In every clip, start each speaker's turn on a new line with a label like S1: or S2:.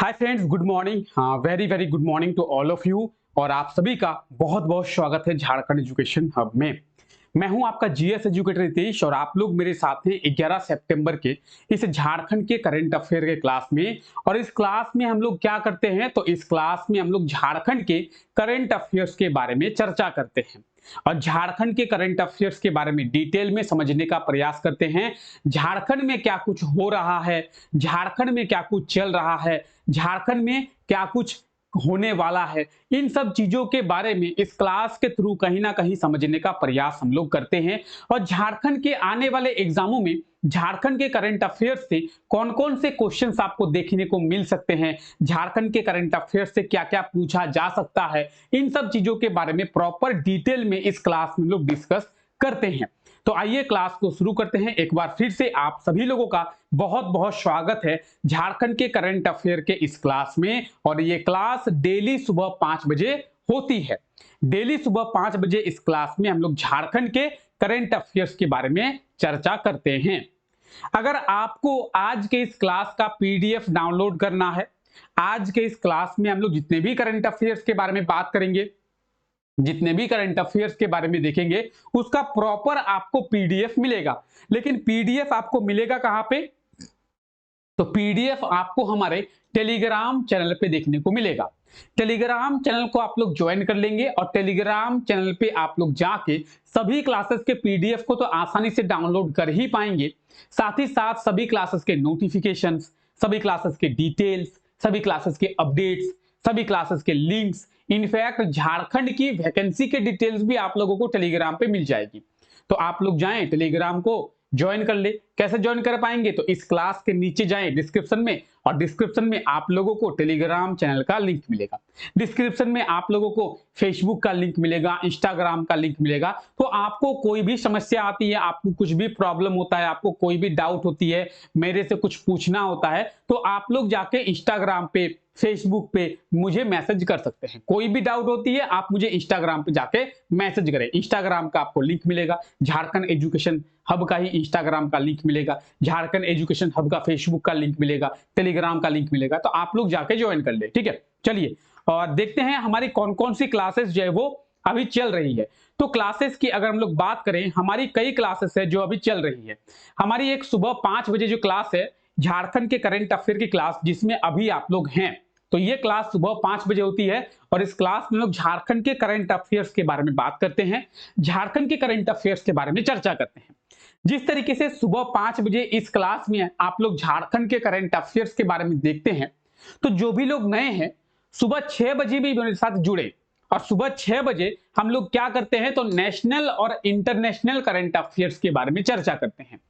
S1: हाय friends, good morning. हाँ, very very good morning to all of you. और आप सभी का बहुत बहुत स्वागत है झारखंड एजुकेशन हब में। मैं हूं आपका जीएस एजुकेटर रितेश और आप लोग मेरे साथ हैं 11 सितंबर के इस झारखंड के करंट अफेयर के क्लास में। और इस क्लास में हम लोग क्या करते हैं, तो इस क्लास में हम लोग झारखंड के करंट अफेयर्स के बारे में चर्चा करते हैं और झारखंड के करंट अफेयर्स के बारे में डिटेल में समझने का प्रयास करते हैं। झारखंड में क्या कुछ हो रहा है, झारखंड में क्या कुछ चल रहा है, झारखंड में क्या कुछ होने वाला है, इन सब चीजों के बारे में इस क्लास के थ्रू कहीं ना कहीं समझने का प्रयास हम लोग करते हैं। और झारखंड के आने वाले एग्जामों में झारखंड के करंट अफेयर्स से कौन कौन से क्वेश्चंस आपको देखने को मिल सकते हैं, झारखंड के करंट अफेयर्स से क्या क्या पूछा जा सकता है, इन सब चीजों के बारे में प्रॉपर डिटेल में इस क्लास में लोग डिस्कस करते हैं। तो आइए क्लास को शुरू करते हैं। एक बार फिर से आप सभी लोगों का बहुत बहुत स्वागत है झारखंड के करंट अफेयर के इस क्लास में। और ये क्लास डेली सुबह 5 बजे होती है। डेली सुबह 5 बजे इस क्लास में हम लोग झारखंड के करंट अफेयर्स के बारे में चर्चा करते हैं। अगर आपको आज के इस क्लास का पीडीएफ डाउनलोड करना है, आज के इस क्लास में हम लोग जितने भी करंट अफेयर्स के बारे में बात करेंगे, जितने भी करंट अफेयर्स के बारे में देखेंगे, उसका प्रॉपर आपको पीडीएफ मिलेगा। लेकिन पीडीएफ आपको मिलेगा कहां पे, तो पीडीएफ आपको हमारे टेलीग्राम चैनल पे देखने को मिलेगा। टेलीग्राम चैनल को आप लोग ज्वाइन कर लेंगे और टेलीग्राम चैनल पे आप लोग जाके सभी क्लासेस के पीडीएफ को तो आसानी से डाउनलोड कर ही पाएंगे। साथ ही साथ सभी क्लासेस के नोटिफिकेशंस, सभी क्लासेस के डिटेल्स, सभी क्लासेस के अपडेट्स, सभी क्लासेस के लिंक्स, इनफैक्ट झारखंड की वैकेंसी के डिटेल्स भी आप लोगों को टेलीग्राम पे मिल जाएगी। तो आप लोग जाएं टेलीग्राम को ज्वाइन कर ले। कैसे ज्वाइन कर पाएंगे, तो इस क्लास के नीचे जाएं डिस्क्रिप्शन में, और डिस्क्रिप्शन में आप लोगों को टेलीग्राम चैनल का लिंक मिलेगा। डिस्क्रिप्शन में आप लोगों को फेसबुक का लिंक मिलेगा, इंस्टाग्राम का लिंक मिलेगा। तो आपको कोई भी समस्या आती है, आपको कुछ भी प्रॉब्लम होता है, आपको कोई भी डाउट होती है, मेरे से कुछ पूछना होता है, तो आप लोग जाके इंस्टाग्राम पे, फेसबुक पे मुझे मैसेज कर सकते हैं। कोई भी डाउट होती है आप मुझे इंस्टाग्राम पे जाके मैसेज करें। इंस्टाग्राम का आपको लिंक मिलेगा, झारखंड एजुकेशन हब का ही इंस्टाग्राम का लिंक मिलेगा, झारखंड एजुकेशन हब का फेसबुक का लिंक मिलेगा, टेलीग्राम का लिंक मिलेगा। तो आप लोग जाके ज्वाइन कर ले, ठीक है। चलिए और देखते हैं हमारी कौन कौन सी क्लासेस जो है वो अभी चल रही है। तो क्लासेस की अगर हम लोग बात करें, हमारी कई क्लासेस है जो अभी चल रही है। हमारी एक सुबह 5 बजे जो क्लास है झारखंड के करंट अफेयर की क्लास, जिसमें अभी आप लोग हैं, तो ये क्लास सुबह 5 बजे होती है। और इस क्लास में लोग झारखंड के करंट अफेयर्स के बारे में बात करते हैं, झारखंड के करंट अफेयर्स के बारे में चर्चा करते हैं। जिस तरीके से सुबह 5 बजे इस क्लास में आप लोग झारखंड के करंट अफेयर्स के बारे में देखते हैं, तो जो भी लोग नए हैं सुबह 6 बजे भी मेरे साथ जुड़े। और सुबह 6 बजे हम लोग क्या करते हैं, तो नेशनल और इंटरनेशनल करंट अफेयर्स के बारे में चर्चा करते हैं।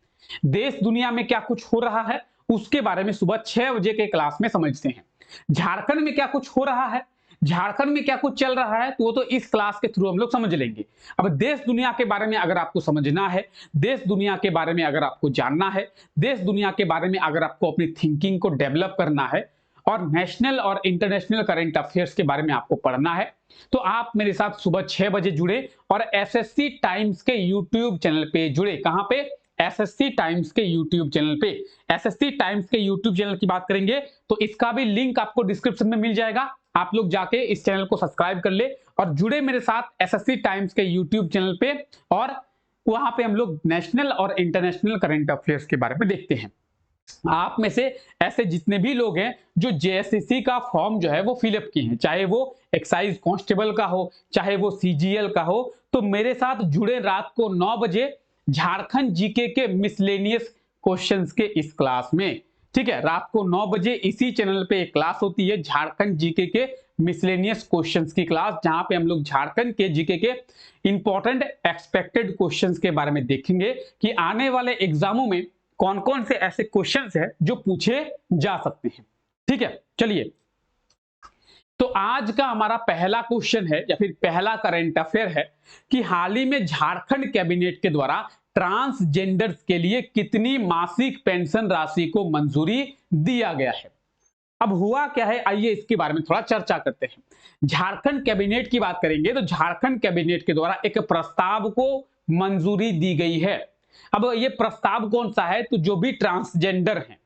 S1: देश दुनिया में क्या कुछ हो रहा है उसके बारे में सुबह 6 बजे के क्लास में समझते हैं। झारखंड में क्या कुछ हो रहा है, झारखंड में क्या कुछ चल रहा है, तो वो तो इस क्लास के थ्रू हम लोग समझ लेंगे। अब देश दुनिया के बारे में अगर आपको समझना है, देश दुनिया के बारे में अगर आपको जानना है, देश दुनिया के बारे में अगर आपको अपनी थिंकिंग को डेवलप करना है, और नेशनल और इंटरनेशनल करंट अफेयर्स के बारे में आपको पढ़ना है, तो आप मेरे साथ सुबह 6 बजे जुड़े और एसएससी टाइम्स के यूट्यूब चैनल पे जुड़े। कहां पे, एसएससी टाइम्स के यूट्यूब चैनल पे। एसएससी टाइम्स के यूट्यूब चैनल की बात करेंगे तो इसका भी लिंक आपको डिस्क्रिप्शन में मिल जाएगा। आप लोग जाके इस चैनल को सब्सक्राइब कर ले और जुड़े मेरे साथ एसएससी टाइम्स के यूट्यूब चैनल पे। और वहां पे हम लोग नेशनल और इंटरनेशनल करंट अफेयर्स के बारे में देखते हैं। आप में से ऐसे जितने भी लोग हैं जो जेएसएससी का फॉर्म जो है वो फिलअप किए हैं, चाहे वो एक्साइज कांस्टेबल का हो, चाहे वो सीजीएल का हो, तो मेरे साथ जुड़े रात को 9 बजे झारखंड जीके के मिसलेनियस क्वेश्चंस के इस क्लास में। ठीक है, रात को 9 बजे इसी चैनल पे एक क्लास होती है झारखंड जीके के मिसलेनियस क्वेश्चंस की क्लास, जहां पे हम लोग झारखंड के जीके के इंपॉर्टेंट एक्सपेक्टेड क्वेश्चंस के बारे में देखेंगे कि आने वाले एग्जामों में कौन कौन से ऐसे क्वेश्चंस हैं जो पूछे जा सकते हैं। ठीक है, चलिए तो आज का हमारा पहला क्वेश्चन है या फिर पहला करंट अफेयर है कि हाल ही में झारखंड कैबिनेट के द्वारा ट्रांसजेंडर्स के लिए कितनी मासिक पेंशन राशि को मंजूरी दिया गया है। अब हुआ क्या है, आइए इसके बारे में थोड़ा चर्चा करते हैं। झारखंड कैबिनेट की बात करेंगे तो झारखंड कैबिनेट के द्वारा एक प्रस्ताव को मंजूरी दी गई है। अब ये प्रस्ताव कौन सा है, तो जो भी ट्रांसजेंडर हैं,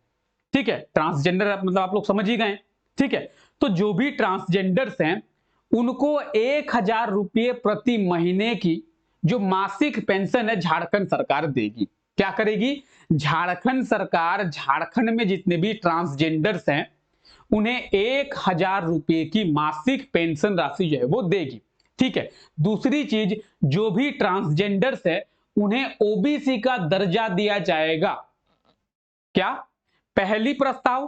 S1: ठीक है, ट्रांसजेंडर मतलब आप लोग समझ ही गए, ठीक है, तो जो भी ट्रांसजेंडर्स हैं उनको 1,000 रुपये प्रति महीने की जो मासिक पेंशन है झारखंड सरकार देगी। क्या करेगी? झारखंड सरकार झारखंड में जितने भी ट्रांसजेंडर्स हैं उन्हें 1,000 रुपये की मासिक पेंशन राशि जो है वो देगी। ठीक है, दूसरी चीज, जो भी ट्रांसजेंडर्स है उन्हें ओबीसी का दर्जा दिया जाएगा। क्या? पहली प्रस्ताव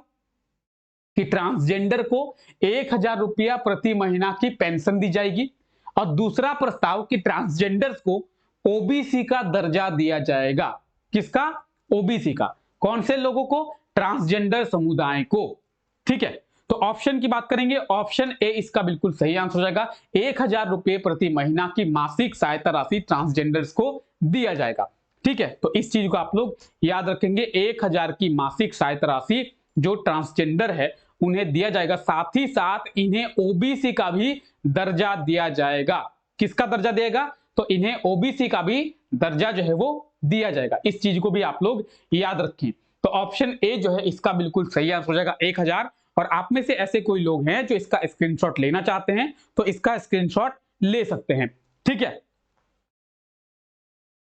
S1: कि ट्रांसजेंडर को 1,000 रुपया प्रति महीना की पेंशन दी जाएगी, और दूसरा प्रस्ताव कि ट्रांसजेंडर्स को ओबीसी का दर्जा दिया जाएगा। किसका? ओबीसी का। कौन से लोगों को? ट्रांसजेंडर समुदाय को। ठीक है, तो ऑप्शन की बात करेंगे, ऑप्शन ए इसका बिल्कुल सही आंसर हो जाएगा। 1,000 रुपये प्रति महीना की मासिक सहायता राशि ट्रांसजेंडर्स को दिया जाएगा। ठीक है, तो इस चीज को आप लोग याद रखेंगे, 1,000 की मासिक सहायता राशि जो ट्रांसजेंडर है उन्हें दिया जाएगा। साथ ही साथ इन्हें ओबीसी का भी दर्जा दिया जाएगा। किसका दर्जा देगा? तो इन्हें ओबीसी का भी दर्जा जो है वो दिया जाएगा। इस चीज को भी आप लोग याद रखें। तो ऑप्शन ए जो है इसका बिल्कुल सही आंसर हो जाएगा, 1,000। और आप में से ऐसे कोई लोग हैं जो इसका स्क्रीनशॉट लेना चाहते हैं तो इसका स्क्रीनशॉट ले सकते हैं। ठीक है,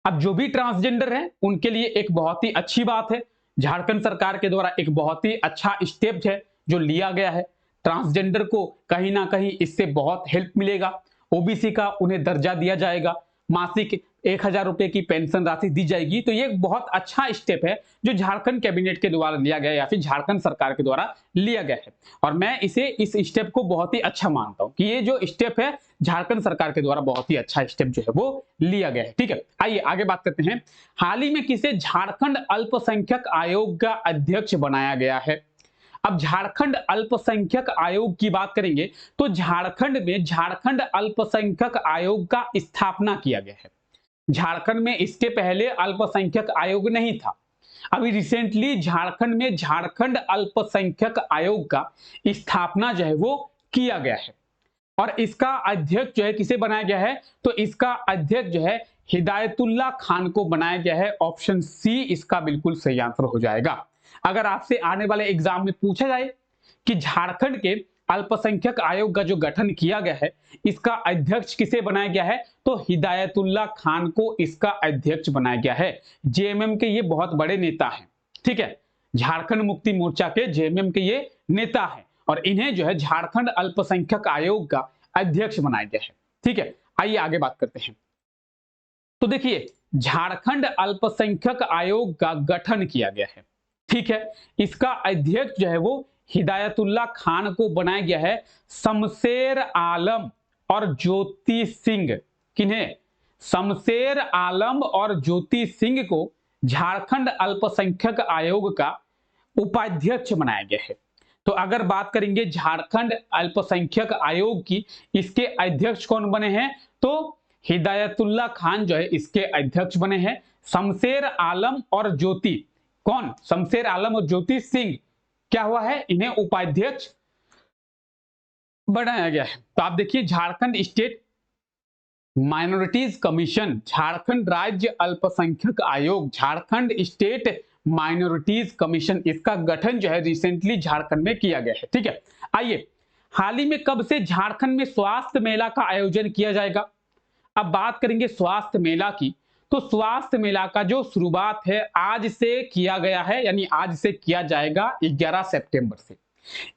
S1: अब जो भी ट्रांसजेंडर है उनके लिए एक बहुत ही अच्छी बात है, झारखंड सरकार के द्वारा एक बहुत ही अच्छा स्टेप है जो लिया गया है। ट्रांसजेंडर को कहीं ना कहीं इससे बहुत हेल्प मिलेगा। ओबीसी का उन्हें दर्जा दिया जाएगा, मासिक 1,000 रुपए की पेंशन राशि दी जाएगी। तो ये एक बहुत अच्छा स्टेप है जो झारखंड कैबिनेट के द्वारा लिया गया या फिर झारखंड सरकार के द्वारा लिया गया है, और मैं इसे इस स्टेप को बहुत ही अच्छा मानता हूं कि ये जो स्टेप है झारखंड सरकार के द्वारा बहुत ही अच्छा स्टेप जो है वो लिया गया है। ठीक है, आइए आगे बात करते हैं। हाल ही में किसे झारखंड अल्पसंख्यक आयोग का अध्यक्ष बनाया गया है? अब झारखंड अल्पसंख्यक आयोग की बात करेंगे तो झारखंड में झारखंड अल्पसंख्यक आयोग का स्थापना किया गया है। झारखंड में इसके पहले अल्पसंख्यक आयोग नहीं था। अभी रिसेंटली झारखंड में झारखंड अल्पसंख्यक आयोग का स्थापना जो है वो किया गया है, और इसका अध्यक्ष जो है किसे बनाया गया है? तो इसका अध्यक्ष जो है हिदायतुल्ला खान को बनाया गया है। ऑप्शन सी इसका बिल्कुल सही आंसर हो जाएगा। अगर आपसे आने वाले एग्जाम में पूछा जाए कि झारखंड के अल्पसंख्यक आयोग का जो गठन किया गया है इसका अध्यक्ष किसे बनाया गया है, तो हिदायतुल्ला खान को इसका अध्यक्ष बनाया गया है। जेएमएम के ये बहुत बड़े नेता हैं। ठीक है, झारखंड मुक्ति मोर्चा के जेएमएम के ये नेता हैं, और इन्हें जो है झारखंड अल्पसंख्यक आयोग का अध्यक्ष बनाया गया है। ठीक है, आइए आगे बात करते हैं। तो देखिए, झारखंड अल्पसंख्यक आयोग का गठन किया गया है। ठीक है, इसका अध्यक्ष जो है वो हिदायतुल्ला खान को बनाया गया है। शमशेर आलम और ज्योति सिंह, किन्हें? शमशेर आलम और ज्योति सिंह को झारखंड अल्पसंख्यक आयोग का उपाध्यक्ष बनाया गया है। तो अगर बात करेंगे झारखंड अल्पसंख्यक आयोग की, इसके अध्यक्ष कौन बने हैं? तो हिदायतुल्ला खान जो है इसके अध्यक्ष बने हैं। शमशेर आलम और ज्योति, कौन? शमशेर आलम और ज्योति सिंह क्या हुआ है? इन्हें उपाध्यक्ष बनाया गया है। तो आप देखिए, Jharkhand state minorities commission, Jharkhand राज्य अल्पसंख्यक आयोग, झारखंड स्टेट माइनॉरिटीज कमीशन, इसका गठन जो है रिसेंटली झारखंड में किया गया है। ठीक है, आइए, हाल ही में कब से झारखंड में स्वास्थ्य मेला का आयोजन किया जाएगा? अब बात करेंगे स्वास्थ्य मेला की, तो स्वास्थ्य मेला का जो शुरुआत है आज से किया गया है, यानी आज से किया जाएगा 11 सितंबर से।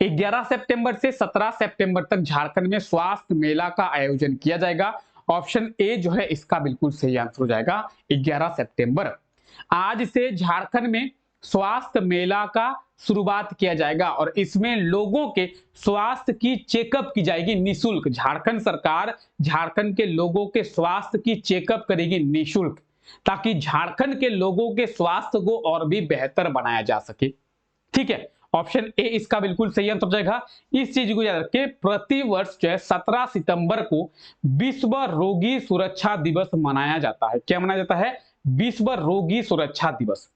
S1: 11 सितंबर से 17 सितंबर तक झारखंड में स्वास्थ्य मेला का आयोजन किया जाएगा। ऑप्शन ए जो है इसका बिल्कुल सही आंसर हो जाएगा, 11 सितंबर। आज से झारखंड में स्वास्थ्य मेला का शुरुआत किया जाएगा, और इसमें लोगों के स्वास्थ्य की चेकअप की जाएगी निःशुल्क। झारखंड सरकार झारखंड के लोगों के स्वास्थ्य की चेकअप करेगी निःशुल्क, ताकि झारखंड के लोगों के स्वास्थ्य को और भी बेहतर बनाया जा सके। ठीक है, ऑप्शन ए इसका बिल्कुल सही आंसर हो जाएगा। इस चीज को याद रखें, प्रति वर्ष जो है 17 सितंबर को विश्व रोगी सुरक्षा दिवस मनाया जाता है। क्या मनाया जाता है? विश्व रोगी सुरक्षा दिवस।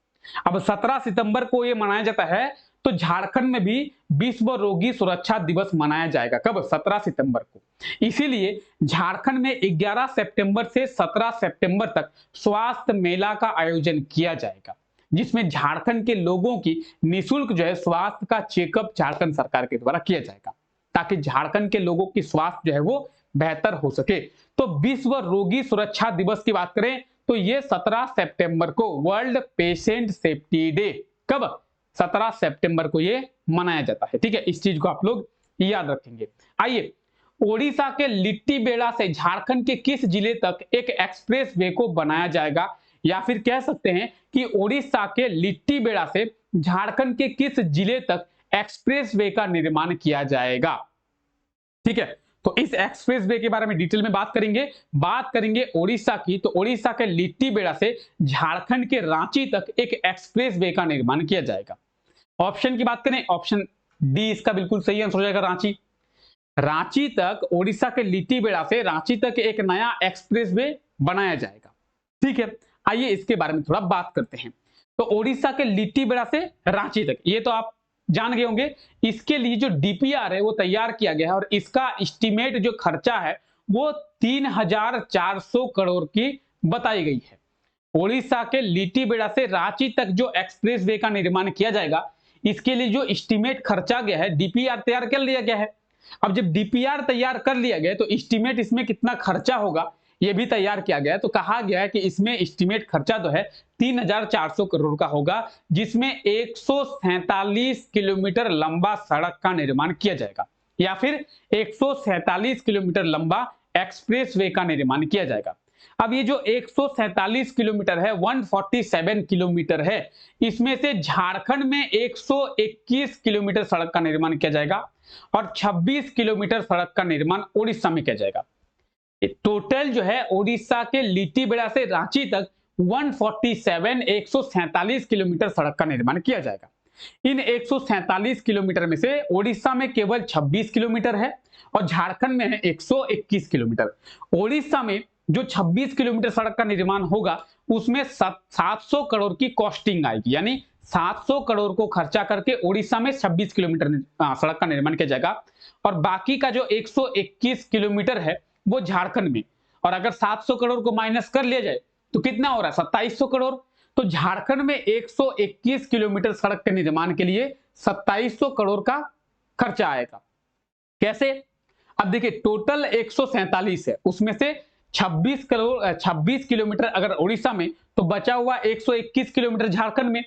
S1: अब 17 सितंबर को यह मनाया जाता है, तो झारखंड में भी विश्व रोगी सुरक्षा दिवस मनाया जाएगा। कब? 17 सितंबर को। इसीलिए झारखंड में 11 सितंबर से 17 सितंबर तक स्वास्थ्य मेला का आयोजन किया जाएगा। जिसमें झारखंड के लोगों की निःशुल्क जो है स्वास्थ्य का चेकअप झारखंड सरकार के द्वारा किया जाएगा, ताकि झारखंड के लोगों की स्वास्थ्य जो है वो बेहतर हो सके। तो विश्व रोगी सुरक्षा दिवस की बात करें तो ये 17 सितंबर को वर्ल्ड पेशेंट सेफ्टी डे, कब, 17 सितंबर को ये मनाया जाता है। ठीक है, इस चीज को आप लोग याद रखेंगे। आइए, ओडिशा के लिट्टीबेड़ा से झारखंड के किस जिले तक एक एक्सप्रेस वे को बनाया जाएगा, या फिर कह सकते हैं कि ओडिशा के लिट्टीबेड़ा से झारखंड के किस जिले तक एक्सप्रेस वे का निर्माण किया जाएगा। ठीक है, तो इस एक्सप्रेस वे के बारे में डिटेल में बात करेंगे ओडिशा की। तो ओडिशा के लिट्टीबेड़ा से झारखंड के रांची तक एक एक्सप्रेस वे का निर्माण किया जाएगा। ऑप्शन की बात करें, ऑप्शन डी इसका बिल्कुल सही आंसर हो जाएगा, रांची। रांची तक, ओडिशा के लिट्टीबेड़ा से रांची तक एक नया एक्सप्रेस वे बनाया जाएगा। ठीक है, आइए इसके बारे में थोड़ा बात करते हैं। तो ओडिशा के लिट्टीबेड़ा से रांची तक, ये तो आप जान गए होंगे। इसके लिए जो डीपीआर है वो तैयार किया गया है और इसका एस्टीमेट जो खर्चा है वो 3400 करोड़ की बताई गई है। ओडिशा के लिट्टीबेड़ा से रांची तक जो एक्सप्रेस वे का निर्माण किया जाएगा, इसके लिए जो एस्टीमेट खर्चा गया है, डीपीआर तैयार कर लिया गया है। अब जब डीपीआर तैयार कर लिया गया तो एस्टीमेट इसमें कितना खर्चा होगा ये भी तैयार किया गया है। तो कहा गया है कि इसमें एस्टीमेट खर्चा तो है 3400 करोड़ का होगा, जिसमें 147 किलोमीटर लंबा सड़क का निर्माण किया जाएगा, या फिर 147 किलोमीटर लंबा एक्सप्रेस वे का निर्माण किया जाएगा। अब ये जो 147 किलोमीटर है, 147 किलोमीटर है, इसमें से झारखंड में 121 किलोमीटर सड़क का निर्माण किया जाएगा और 26 किलोमीटर सड़क का निर्माण ओडिशा में किया जाएगा। टोटल जो है ओडिशा के लिट्टीबेड़ा से रांची तक 147 किलोमीटर सड़क का निर्माण किया जाएगा। इन 147 किलोमीटर में से ओडिशा में केवल 26 किलोमीटर है और झारखंड में है 121 किलोमीटर। ओडिशा में जो 26 किलोमीटर सड़क का निर्माण होगा उसमें 700 करोड़ की कॉस्टिंग आएगी, यानी 700 करोड़ को खर्चा करके ओडिशा में 26 किलोमीटर सड़क का निर्माण किया जाएगा और बाकी का जो 121 किलोमीटर है वो झारखंड में। और अगर 700 करोड़ को माइनस कर लिया जाए तो कितना हो रहा है, 2700 करोड़। तो झारखंड में 121 किलोमीटर सड़क के निर्माण के लिए 2700 करोड़ का खर्चा आएगा। कैसे? अब देखिए, टोटल 147 है, उसमें से 26 किलोमीटर अगर ओडिशा में, तो बचा हुआ 121 किलोमीटर झारखंड में।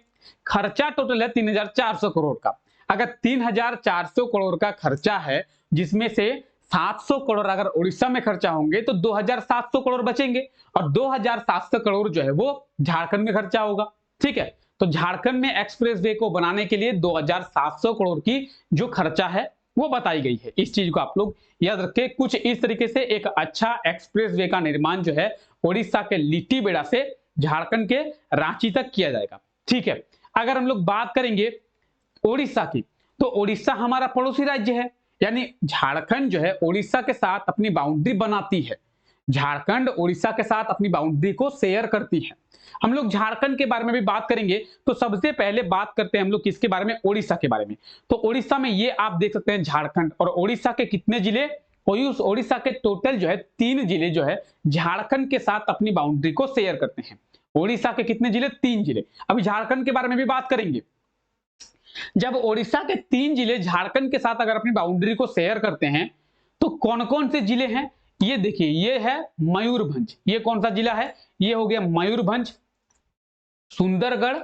S1: खर्चा टोटल है 3400 करोड़ का। अगर 3400 करोड़ का खर्चा है, जिसमें से 700 करोड़ अगर उड़ीसा में खर्चा होंगे तो 2700 करोड़ बचेंगे और 2700 करोड़ जो है वो झारखंड में खर्चा होगा। ठीक है, तो झारखंड में एक्सप्रेस वे को बनाने के लिए 2700 करोड़ की जो खर्चा है वो बताई गई है। इस चीज को आप लोग याद रखें। कुछ इस तरीके से एक अच्छा एक्सप्रेस वे का निर्माण जो है ओडिशा के लिट्टीबेड़ा से झारखंड के रांची तक किया जाएगा। ठीक है, अगर हम लोग बात करेंगे ओडिशा की, तो ओडिशा हमारा पड़ोसी राज्य है, यानी झारखंड जो है ओडिशा के साथ अपनी बाउंड्री बनाती है। झारखंड ओडिशा के साथ अपनी बाउंड्री को शेयर करती है। हम लोग झारखंड के बारे में भी बात करेंगे, तो सबसे पहले बात करते हैं हम लोग किसके बारे में, ओडिशा के बारे में। तो ओडिशा में ये आप देख सकते हैं झारखंड और ओडिशा के कितने जिले, ओडिशा के टोटल जो है 3 जिले जो है झारखंड के साथ अपनी बाउंड्री को शेयर करते हैं। ओडिशा के कितने जिले, 3 जिले। अभी झारखंड के बारे में भी बात करेंगे। जब ओडिशा के 3 जिले झारखंड के साथ अगर अपनी बाउंड्री को शेयर करते हैं तो कौन कौन से जिले हैं, ये देखिए, ये है मयूरभंज। ये कौन सा जिला है, ये हो गया मयूरभंज, सुंदरगढ़,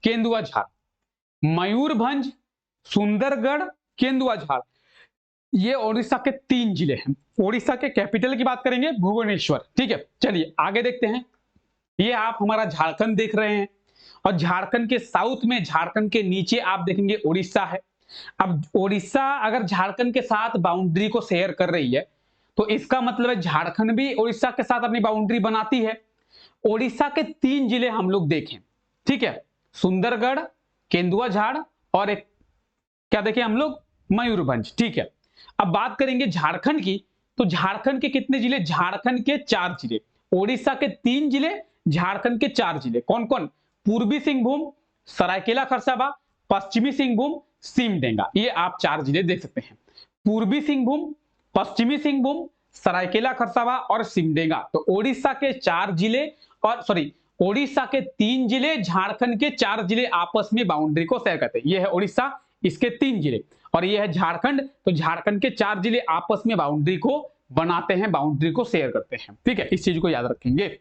S1: केंदुआ-झार। मयूरभंज, सुंदरगढ़, केंदुआ-झार, ये ओडिशा के 3 जिले हैं। ओडिशा के कैपिटल की बात करेंगे भुवनेश्वर। ठीक है, चलिए आगे देखते हैं। ये आप हमारा झारखंड देख रहे हैं और झारखंड के साउथ में, झारखंड के नीचे आप देखेंगे ओडिशा है। अब ओडिशा अगर झारखंड के साथ बाउंड्री को शेयर कर रही है तो इसका मतलब है झारखंड भी ओडिशा के साथ अपनी बाउंड्री बनाती है। ओडिशा के 3 जिले हम लोग देखें, ठीक है, सुंदरगढ़, केंदुआ-झार और एक क्या देखें हम लोग, मयूरभंज। ठीक है, अब बात करेंगे झारखंड की, तो झारखंड के कितने जिले, झारखंड के 4 जिले। ओडिशा के 3 जिले, झारखंड के 4 जिले। कौन कौन, पूर्वी सिंहभूम, सरायकेला खरसावा, पश्चिमी सिंहभूम, सिमडेगा। ये आप 4 जिले देख सकते हैं, पूर्वी सिंहभूम, पश्चिमी सिंहभूम, सरायकेला खरसावा और सिमडेगा। तो ओडिशा के 4 जिले और ओडिशा के 3 जिले, झारखंड के 4 जिले आपस में बाउंड्री को शेयर करते हैं। ये है ओडिशा, इसके 3 जिले, और ये है झारखंड, तो झारखंड के 4 जिले आपस में बाउंड्री को बनाते हैं, बाउंड्री को शेयर करते हैं। ठीक है, इस चीज को याद रखेंगे।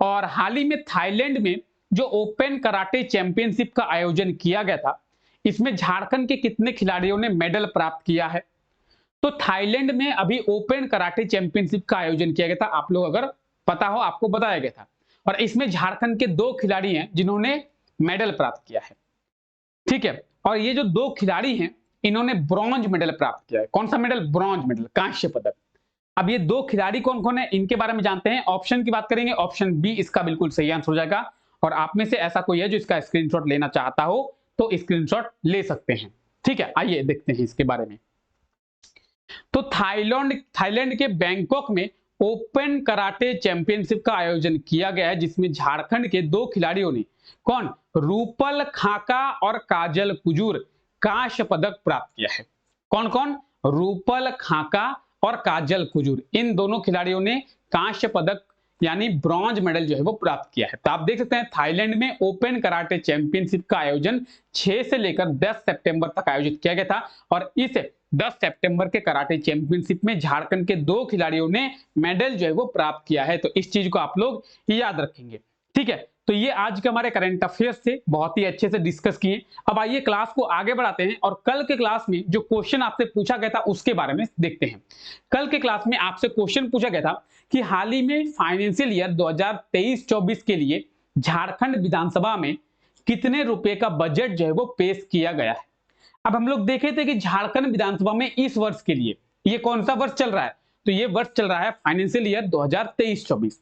S1: और हाल ही में थाईलैंड में जो ओपन कराटे चैंपियनशिप का आयोजन किया गया था, इसमें झारखंड के कितने खिलाड़ियों ने मेडल प्राप्त किया है? तो थाईलैंड में अभी ओपन कराटे चैंपियनशिप का आयोजन किया गया था, आप लोग अगर पता हो आपको बताया गया था, और इसमें झारखंड के 2 खिलाड़ी हैं जिन्होंने मेडल प्राप्त किया है। ठीक है, और ये जो 2 खिलाड़ी हैं इन्होंने ब्रॉन्ज मेडल प्राप्त किया है। कौन सा मेडल? ब्रॉन्ज मेडल, कांस्य पदक। अब ये 2 खिलाड़ी कौन कौन है इनके बारे में जानते हैं। ऑप्शन की बात करेंगे, ऑप्शन बी इसका बिल्कुल सही आंसर हो जाएगा। और आप में से ऐसा कोई है जो इसका स्क्रीनशॉट लेना चाहता हो तो स्क्रीनशॉट ले सकते हैं। ठीक है, आइए देखते हैं इसके बारे में। तो थाईलैंड के बैंकॉक में ओपन कराटे चैंपियनशिप का आयोजन किया गया है, जिसमें झारखंड के 2 खिलाड़ियों ने, कौन? रूपल खाका और काजल कुजूर, कांस्य पदक प्राप्त किया है। कौन कौन? रूपल खाका और काजल कुजूर, इन दोनों खिलाड़ियों ने कांस्य पदक यानी ब्रॉन्ज मेडल जो है वो प्राप्त किया है। तो आप देख सकते हैं थाईलैंड में ओपन कराटे चैंपियनशिप का आयोजन 6 से लेकर 10 सितंबर तक आयोजित किया गया था, और इस 10 सितंबर के कराटे चैंपियनशिप में झारखंड के 2 खिलाड़ियों ने मेडल जो है वो प्राप्त किया है। तो इस चीज को आप लोग याद रखेंगे। ठीक है, तो ये आज के हमारे करंट अफेयर्स थे, बहुत ही अच्छे से डिस्कस किए। अब आइए क्लास को आगे बढ़ाते हैं और कल के क्लास में जो क्वेश्चन आपसे पूछा गया था उसके बारे में देखते हैं। कल के क्लास में आपसे क्वेश्चन पूछा गया था कि हाल ही में फाइनेंशियल ईयर 2023-24 के लिए झारखंड विधानसभा में कितने रुपए का बजट जो है वो पेश किया गया है। अब हम लोग देखे थे कि झारखंड विधानसभा में इस वर्ष के लिए, ये कौन सा वर्ष चल रहा है? तो ये वर्ष चल रहा है फाइनेंशियल ईयर 2023-24।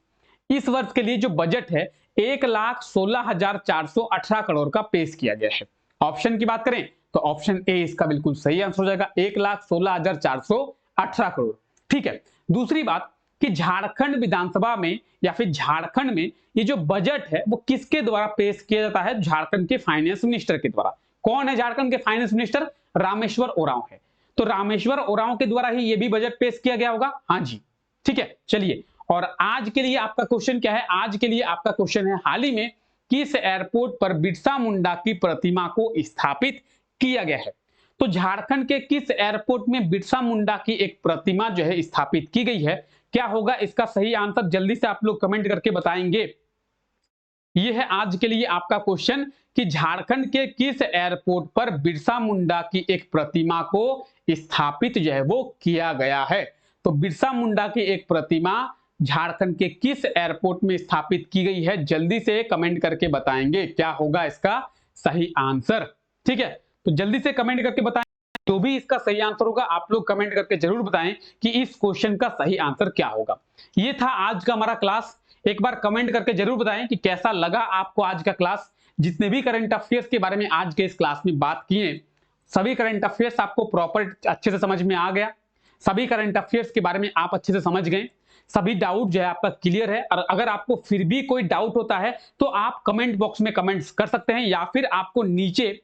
S1: इस वर्ष के लिए जो बजट है 1,16,418 करोड़ का पेश किया गया है। ऑप्शन की बात करें तो ऑप्शन ए इसका बिल्कुल सही आंसर हो जाएगा, 1,16,418 करोड़। ठीक है, दूसरी बात कि झारखंड विधानसभा में या फिर झारखंड में ये जो बजट है वो किसके द्वारा पेश किया जाता है? झारखंड के फाइनेंस मिनिस्टर के द्वारा। कौन है झारखंड के फाइनेंस मिनिस्टर? रामेश्वर ओरांव है। तो रामेश्वर ओरांव के द्वारा ही ये भी बजट पेश किया गया होगा। हाँ जी, ठीक है। चलिए, और आज के लिए आपका क्वेश्चन क्या है? आज के लिए आपका क्वेश्चन है, हाल ही में किस एयरपोर्ट पर बिरसा मुंडा की प्रतिमा को स्थापित किया गया है? तो झारखंड के किस एयरपोर्ट में बिरसा मुंडा की एक प्रतिमा जो है स्थापित की गई है? क्या होगा इसका सही आंसर? जल्दी से आप लोग कमेंट करके बताएंगे। यह है आज के लिए आपका क्वेश्चन कि झारखंड के किस एयरपोर्ट पर बिरसा मुंडा की एक प्रतिमा को स्थापित जो है वो किया गया है। तो बिरसा मुंडा की एक प्रतिमा झारखंड के किस एयरपोर्ट में स्थापित की गई है? जल्दी से कमेंट करके बताएंगे क्या होगा इसका सही आंसर। ठीक है, तो जल्दी से कमेंट करके बताएं, जो भी इसका सही आंसर होगा आप लोग कमेंट करके जरूर बताएं कि इस क्वेश्चन का सही आंसर क्या होगा। ये था आज का हमारा क्लास। एक बार कमेंट करके जरूर बताएं कि कैसा लगा आपको आज का क्लास। जितने भी करंट अफेयर्स के बारे में आज के इस क्लास में बात किए, सभी करंट अफेयर्स आपको प्रॉपर अच्छे से समझ में आ गया, सभी करंट अफेयर्स के बारे में आप अच्छे से समझ गए, सभी डाउट जो है आपका क्लियर है। और अगर आपको फिर भी कोई डाउट होता है तो आप कमेंट बॉक्स में कमेंट्स कर सकते हैं, या फिर आपको नीचे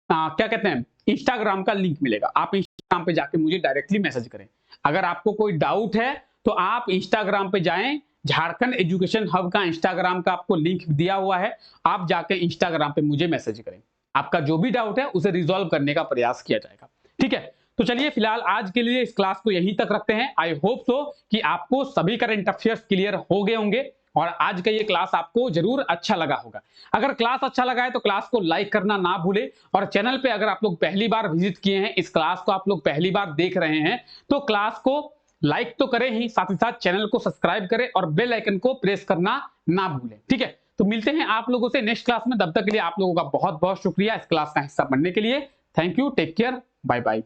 S1: क्या कहते हैं इंस्टाग्राम का लिंक मिलेगा, आप इंस्टाग्राम पे जाके मुझे डायरेक्टली मैसेज करें। अगर आपको कोई डाउट है तो आप इंस्टाग्राम पे जाएं, झारखंड एजुकेशन हब का इंस्टाग्राम का आपको लिंक दिया हुआ है, आप जाके इंस्टाग्राम पे मुझे मैसेज करें। आपका जो भी डाउट है उसे रिजॉल्व करने का प्रयास किया जाएगा। ठीक है, तो चलिए फिलहाल आज के लिए इस क्लास को यहीं तक रखते हैं। आई होप सो कि आपको सभी करंट अफेयर्स क्लियर हो गए होंगे और आज का ये क्लास आपको जरूर अच्छा लगा होगा। अगर क्लास अच्छा लगा है तो क्लास को लाइक करना ना भूले, और चैनल पे अगर आप लोग पहली बार विजिट किए हैं, इस क्लास को आप लोग पहली बार देख रहे हैं, तो क्लास को लाइक तो करें ही, साथ चैनल को सब्सक्राइब करें और बेल आइकन को प्रेस करना ना भूलें। ठीक है, तो मिलते हैं आप लोगों से नेक्स्ट क्लास में। तब तक के लिए आप लोगों का बहुत बहुत शुक्रिया इस क्लास का हिस्सा बनने के लिए। Thank you, take care, bye bye.